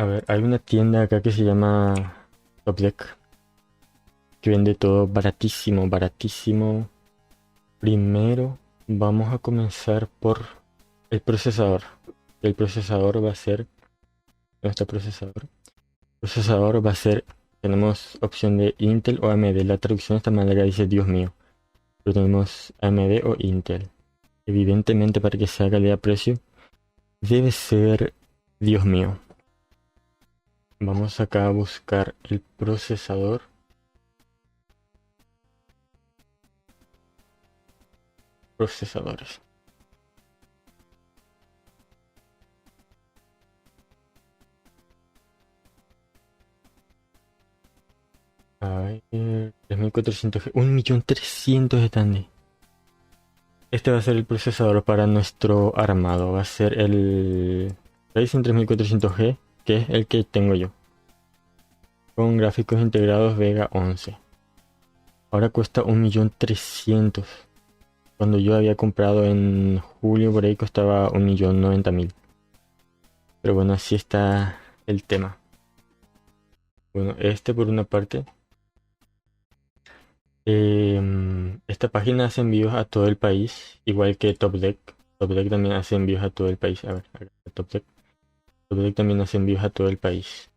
A ver, hay una tienda acá que se llama Top Deck, que vende todo baratísimo, baratísimo. Primero vamos a comenzar por el procesador. El procesador va a ser, nuestro procesador. Procesador va a ser, tenemos opción de Intel o AMD. La traducción de esta manera dice Dios mío, pero tenemos AMD o Intel. Evidentemente para que se haga de precio debe ser Dios mío. Vamos acá a buscar el procesador. Procesadores. A ver, 3400G, 1.300.000 están de. Este va a ser el procesador para nuestro armado. Va a ser el Ryzen 3400G, que es el que tengo yo. Con gráficos integrados Vega 11. Ahora cuesta 1.300.000. Cuando yo había comprado en julio por ahí costaba 1.090.000. Pero bueno, así está el tema. Bueno, este por una parte. Esta página hace envíos a todo el país, igual que Top Deck. Top Deck también hace envíos a todo el país. A ver, acá, Top Deck. Top Deck también hace envíos a todo el país.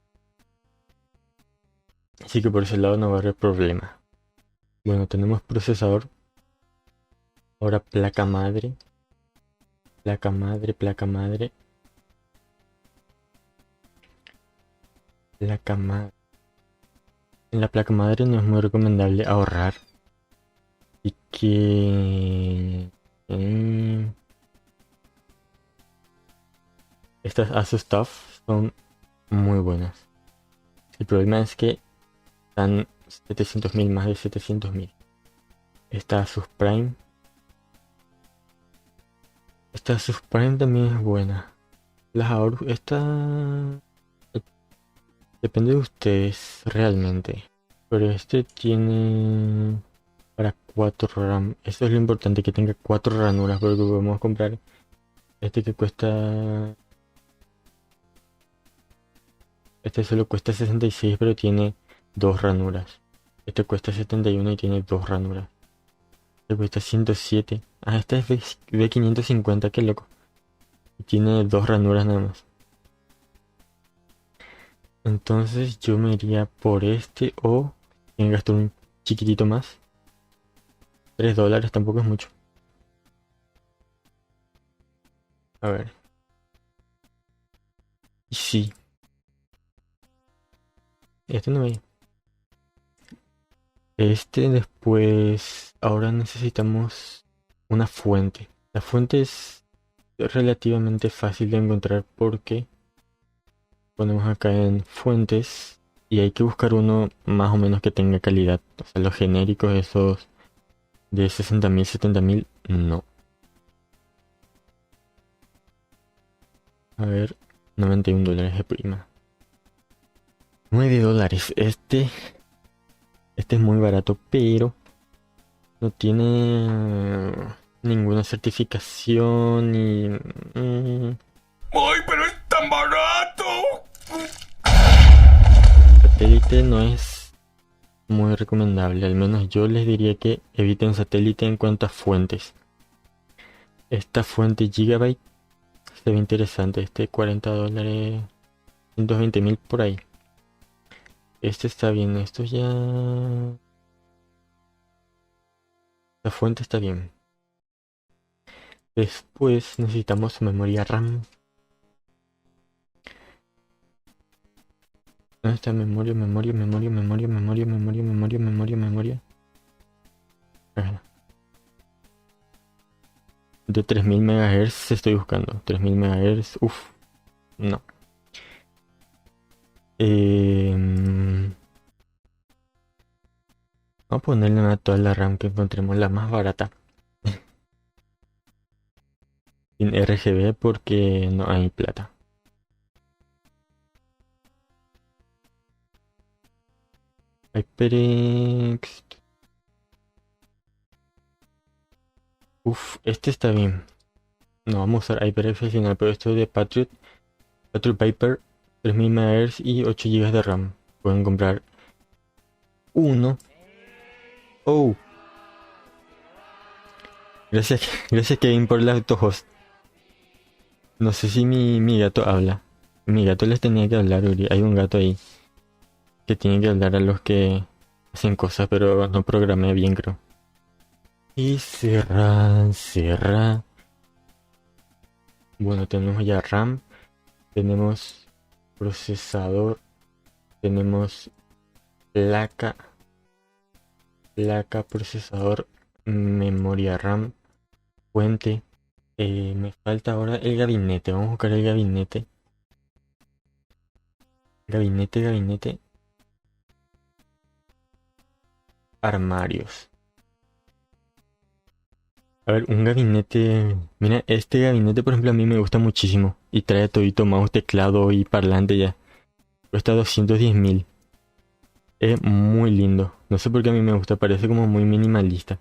Así que por ese lado no va a haber problema. Bueno, tenemos procesador. Ahora placa madre. Placa madre, placa madre. Placa madre. En la placa madre no es muy recomendable ahorrar. Y que... estas Asus TUF son muy buenas. El problema es que están 700.000, más de 700.000. Esta Asus Prime. Esta Asus Prime también es buena. Las Aorus, esta... depende de ustedes realmente. Pero este tiene... para 4 RAM. Eso es lo importante, que tenga 4 ranuras. Porque podemos comprar este que cuesta... Este solo cuesta 66, pero tiene 2 ranuras. Este cuesta 71 y tiene 2 ranuras. Este cuesta 107. Ah, esta es V550, qué loco. Y tiene 2 ranuras nada más. Entonces yo me iría por este o... en gastar un chiquitito más. $3 tampoco es mucho. A ver. Y sí. Este no hay. Este después... ahora necesitamos una fuente. La fuente es relativamente fácil de encontrar porque ponemos acá en fuentes y hay que buscar uno más o menos que tenga calidad. O sea, los genéricos esos de 60.000, 70.000, no. A ver, $91 de prima. $9. Este es muy barato, pero no tiene ninguna certificación y... ¡Ay, pero es tan barato! satélite no es muy recomendable. Al menos yo les diría que eviten satélite en cuanto a fuentes. Esta fuente Gigabyte se ve interesante. Este $40, 120.000 por ahí. Este está bien. Esto ya... la fuente está bien. Después necesitamos memoria RAM. ¿Dónde está memoria, memoria, memoria, memoria, memoria, memoria, memoria, memoria, memoria? Ajá. De 3000 MHz estoy buscando. 3000 MHz, uff, no. Vamos a ponerle a toda la RAM que encontremos, la más barata. Sin RGB porque no hay plata. HyperX. Uf, este está bien. No vamos a usar HyperX al final, pero esto es de Patriot. Patriot Viper 3000 MHz y 8 GB de RAM. Pueden comprar uno. Oh, gracias, gracias Kevin por el autohost. No sé si mi gato habla. Mi gato les tenía que hablar, Uri. Hay un gato ahí que tiene que hablar a los que hacen cosas, pero no programé bien, creo. Y cerrar. Bueno, tenemos ya RAM, tenemos procesador, tenemos placa, procesador, memoria RAM, fuente. Me falta ahora el gabinete. Vamos a buscar el gabinete. Gabinete. Armarios. A ver, un gabinete. Mira, este gabinete, por ejemplo, a mí me gusta muchísimo. Y trae todito mouse, teclado y parlante ya. Cuesta 210.000. Es muy lindo. No sé por qué a mí me gusta. Parece como muy minimalista.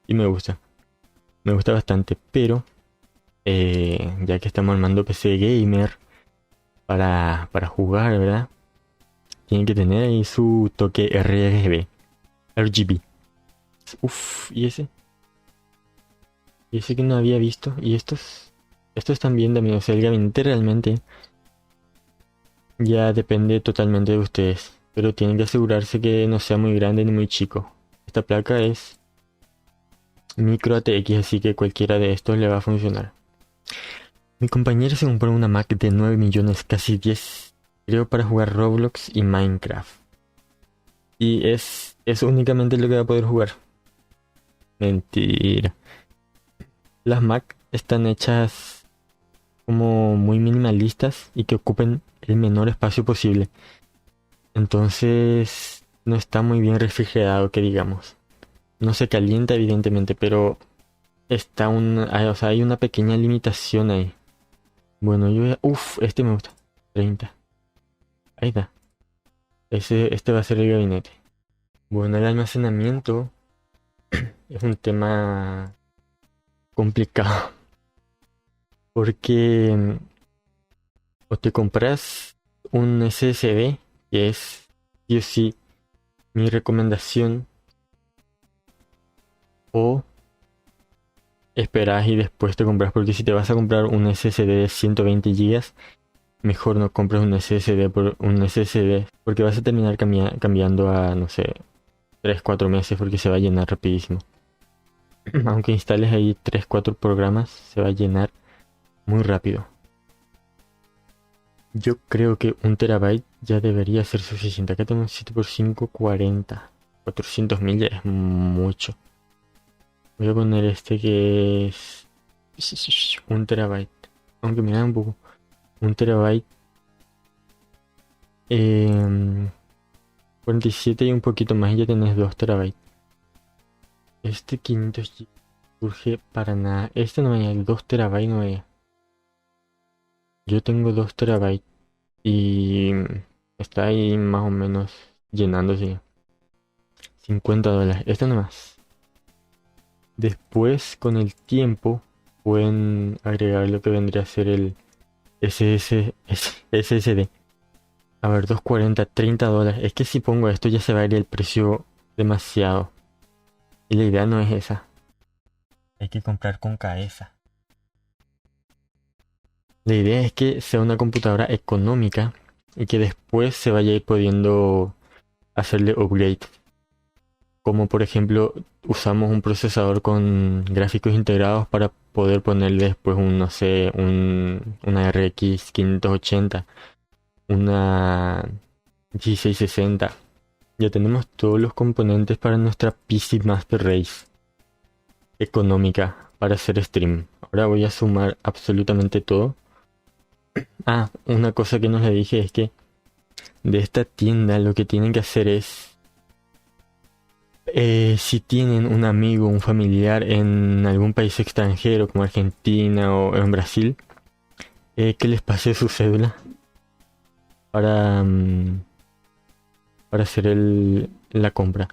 Y me gusta. Me gusta bastante. Pero, ya que estamos armando PC gamer para jugar, ¿verdad? Tiene que tener ahí su toque RGB. Uff, ¿y ese? Y ese que no había visto. Y estos también también. O sea, el gabinete realmente ya depende totalmente de ustedes. Pero tienen que asegurarse que no sea muy grande ni muy chico. Esta placa es micro ATX, así que cualquiera de estos le va a funcionar. Mi compañero se compró una Mac de 9 millones, casi 10, creo, para jugar Roblox y Minecraft. Y es únicamente lo que va a poder jugar. Mentira. Las Mac están hechas como muy minimalistas y que ocupen el menor espacio posible. Entonces no está muy bien refrigerado, que digamos. No se calienta evidentemente, pero está o sea, hay una pequeña limitación ahí. Bueno, uf, este me gusta. 30. Ahí está. Este va a ser el gabinete. Bueno, el almacenamiento es un tema complicado. Porque o te compras un SSD, que es sí o sí mi recomendación, o esperas y después te compras, porque si te vas a comprar un SSD de 120 GB, mejor no compres un SSD por un SSD, porque vas a terminar cambiando a, no sé, 3-4 meses, porque se va a llenar rapidísimo. Aunque instales ahí 3-4 programas, se va a llenar muy rápido. Yo creo que 1 TB ya debería ser suficiente. Acá tengo un 7x5, 40. 400.000 ya es mucho. Voy a poner este que es 1 TB. Aunque mira un poco. 1 TB. 47 y un poquito más y ya tenés 2 TB. Este 500 GB surge para nada. Este no vaya, el 2 TB no vaya. Yo tengo 2 TB y está ahí más o menos llenándose. $50. Este nomás. Después, con el tiempo, pueden agregar lo que vendría a ser el SSD. A ver, 240, $30. Es que si pongo esto ya se va a ir el precio demasiado. Y la idea no es esa. Hay que comprar con cabeza. La idea es que sea una computadora económica y que después se vaya a ir pudiendo hacerle upgrade. Como por ejemplo, usamos un procesador con gráficos integrados para poder ponerle después no sé, una RX 580, una 1660. Ya tenemos todos los componentes para nuestra PC Master Race económica para hacer stream. Ahora voy a sumar absolutamente todo. Ah, una cosa que no le dije es que de esta tienda lo que tienen que hacer es, si tienen un amigo, un familiar en algún país extranjero como Argentina o en Brasil, que les pase su cédula para, para hacer la compra.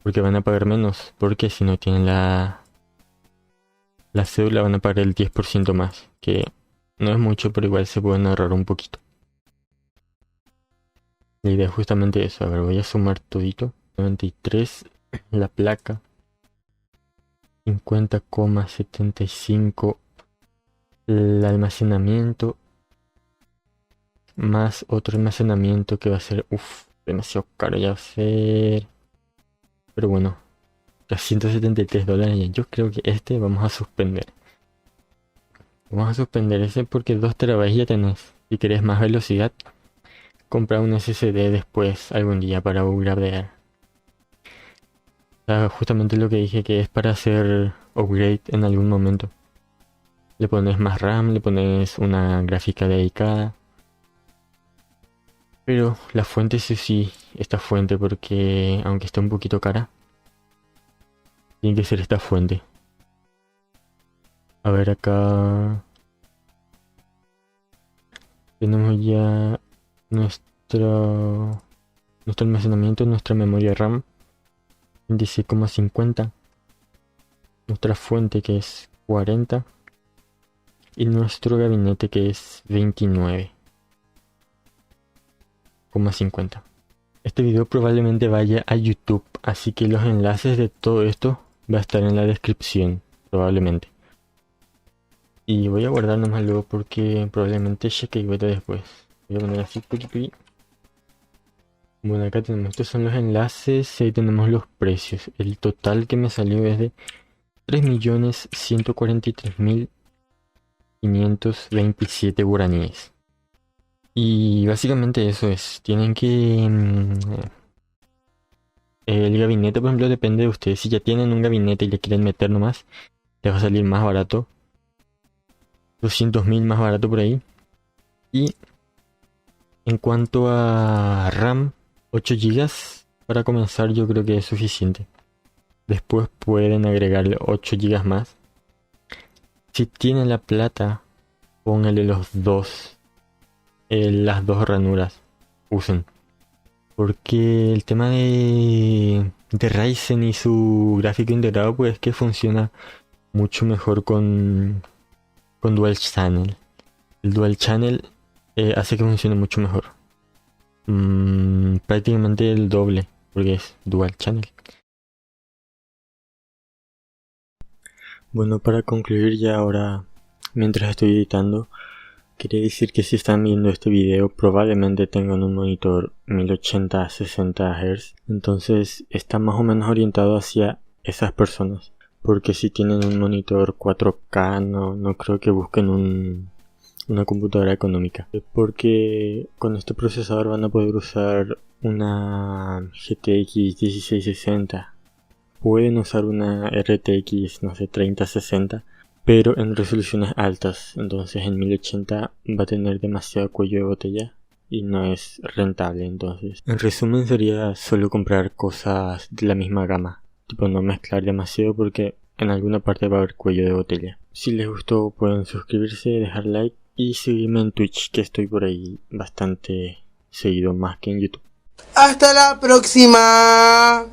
Porque van a pagar menos, porque si no tienen la cédula van a pagar el 10% más, que no es mucho, pero igual se pueden ahorrar un poquito. La idea es justamente eso. A ver, voy a sumar todito. 93 la placa. 50,75 el almacenamiento. Más otro almacenamiento que va a ser, demasiado caro, ya va a ser. Pero bueno, ya $173. Y yo creo que este vamos a suspender. Vamos a suspender ese porque 2 TB ya tenés. Si querés más velocidad, compra un SSD después algún día para upgradear. O sea, justamente lo que dije que es para hacer upgrade en algún momento. Le pones más RAM, le pones una gráfica dedicada. Pero la fuente sí, esta fuente, porque aunque esté un poquito cara, tiene que ser esta fuente. A ver, acá tenemos ya nuestro almacenamiento, nuestra memoria RAM 26,50, nuestra fuente que es 40 y nuestro gabinete que es 29,50. Este video probablemente vaya a YouTube, así que los enlaces de todo esto va a estar en la descripción, probablemente. Y voy a guardar nomás luego porque probablemente cheque y beta después. Voy a poner así, piqui. Bueno, acá tenemos, estos son los enlaces y ahí tenemos los precios. El total que me salió es de 3.143.527 guaraníes. Y básicamente eso es, tienen que... el gabinete, por ejemplo, depende de ustedes. Si ya tienen un gabinete y le quieren meter nomás, les va a salir más barato. 200.000 más barato por ahí. Y en cuanto a RAM, 8 GB para comenzar yo creo que es suficiente. Después pueden agregarle 8 GB más. Si tienen la plata, pónganle las dos ranuras. Usen. Porque el tema de Ryzen y su gráfico integrado pues es que funciona mucho mejor con Dual Channel. El Dual Channel hace que funcione mucho mejor. Prácticamente el doble, porque es Dual Channel. Bueno, para concluir ya ahora, mientras estoy editando, quería decir que si están viendo este video probablemente tengan un monitor 1080 a 60 Hz. Entonces está más o menos orientado hacia esas personas. Porque si tienen un monitor 4K no creo que busquen una computadora económica. Porque con este procesador van a poder usar una GTX 1660. Pueden usar una RTX, no sé, 3060. Pero en resoluciones altas. Entonces en 1080 va a tener demasiado cuello de botella. Y no es rentable. Entonces en resumen sería solo comprar cosas de la misma gama. Tipo no mezclar demasiado porque en alguna parte va a haber cuello de botella. Si les gustó pueden suscribirse, dejar like y seguirme en Twitch que estoy por ahí bastante seguido más que en YouTube. ¡Hasta la próxima!